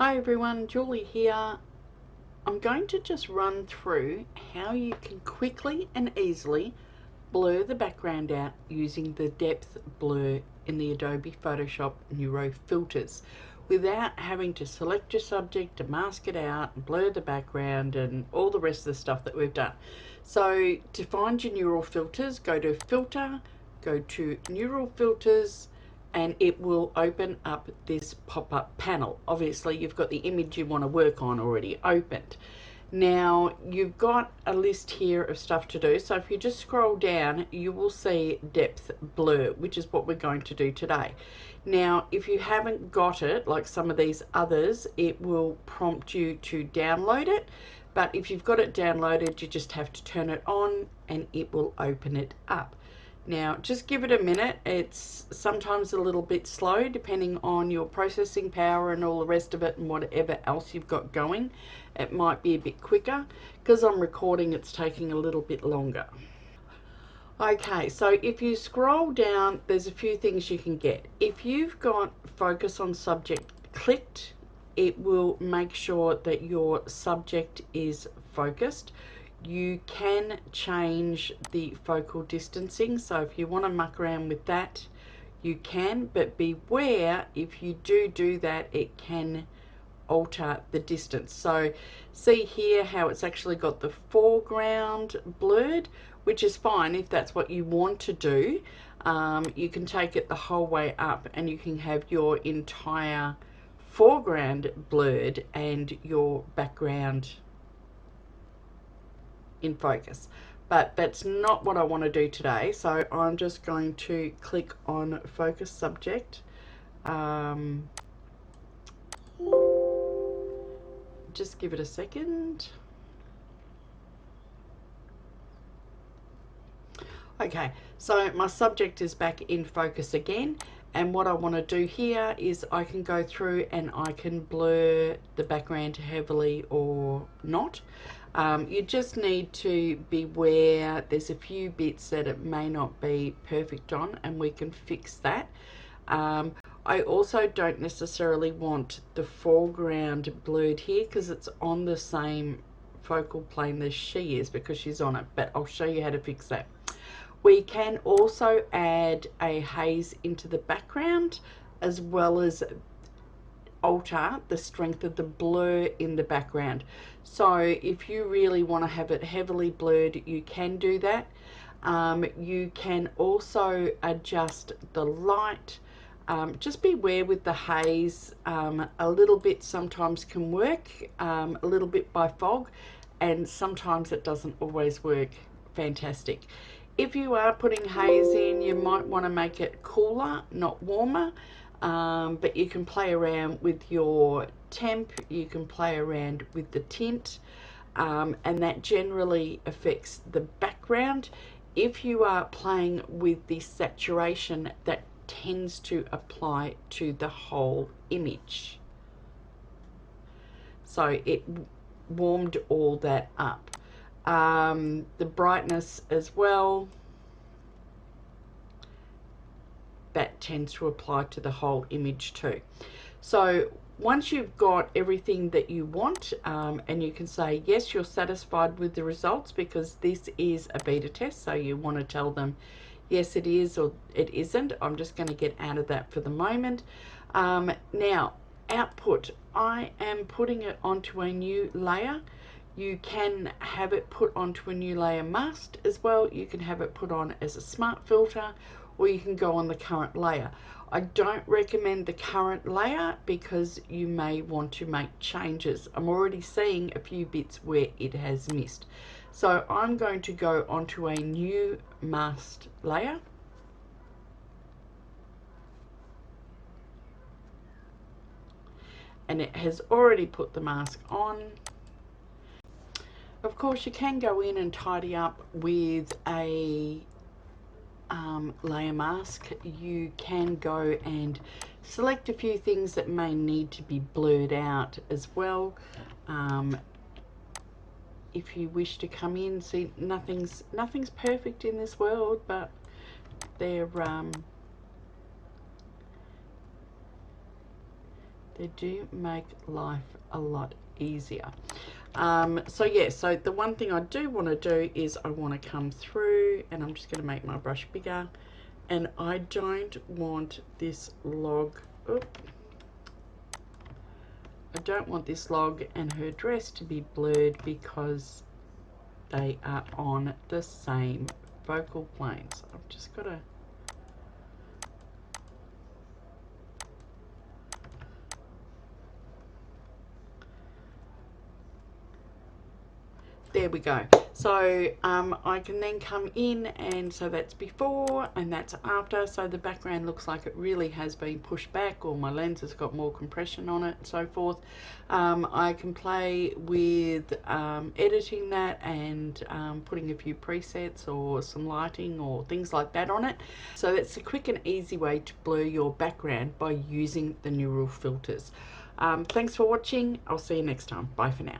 Hi everyone, Julie here. I'm going to just run through how you can quickly and easily blur the background out using the depth blur in the Adobe Photoshop Neuro filters without having to select your subject, to mask it out, and blur the background and all the rest of the stuff that we've done. So to find your neural filters, go to Filter, go to Neural Filters, and it will open up this pop-up panel. Obviously you've got the image you want to work on already opened. Now you've got a list here of stuff to do, so if you just scroll down you will see depth blur, which is what we're going to do today. Now if you haven't got it, like some of these others, it will prompt you to download it, but if you've got it downloaded you just have to turn it on and it will open it up. Now just give it a minute. It's sometimes a little bit slow depending on your processing power and all the rest of it and whatever else you've got going. It might be a bit quicker. Because I'm recording, it's taking a little bit longer. Okay, so if you scroll down, there's a few things you can get. If you've got focus on subject clicked, it will make sure that your subject is focused. You can change the focal distancing, so if you want to muck around with that you can, but beware, if you do that it can alter the distance. So see here how it's actually got the foreground blurred, which is fine if that's what you want to do. You can take it the whole way up and you can have your entire foreground blurred and your background in focus, but that's not what I want to do today. So I'm just going to click on focus subject. Just give it a second. Okay, so my subject is back in focus again, and what I want to do here is I can go through and I can blur the background heavily or not. You just need to beware, there's a few bits that it may not be perfect on, and we can fix that. I also don't necessarily want the foreground blurred here because it's on the same focal plane as she is because she's on it, but I'll show you how to fix that. We can also add a haze into the background as well as alter the strength of the blur in the background. So if you really want to have it heavily blurred, you can do that. You can also adjust the light. Just beware with the haze. A little bit sometimes can work, a little bit by fog, and sometimes it doesn't always work fantastic. If you are putting haze in, you might want to make it cooler, not warmer. But you can play around with your temp, you can play around with the tint, and that generally affects the background. If you are playing with the saturation, that tends to apply to the whole image. So it warmed all that up. The brightness as well, that tends to apply to the whole image too. So once you've got everything that you want, and you can say yes, you're satisfied with the results, because this is a beta test, so you want to tell them yes it is or it isn't. I'm just going to get out of that for the moment. Now output, I am putting it onto a new layer. You can have it put onto a new layer masked as well. You can have it put on as a smart filter, or you can go on the current layer. I don't recommend the current layer because you may want to make changes. I'm already seeing a few bits where it has missed. So I'm going to go onto a new masked layer. And it has already put the mask on. Of course, you can go in and tidy up with a layer mask. You can go and select a few things that may need to be blurred out as well. If you wish to come in, see, nothing's perfect in this world, but they're They do make life a lot easier. So yeah, so the one thing I do want to do is I want to come through, and I'm just going to make my brush bigger, and I don't want this log, I don't want this log and her dress to be blurred because they are on the same focal planes. I've just got to there we go. So I can then come in, and so that's before and that's after, so the background looks like it really has been pushed back, or my lens has got more compression on it and so forth. I can play with editing that and putting a few presets or some lighting or things like that on it. So it's a quick and easy way to blur your background by using the neural filters. Thanks for watching. I'll see you next time. Bye for now.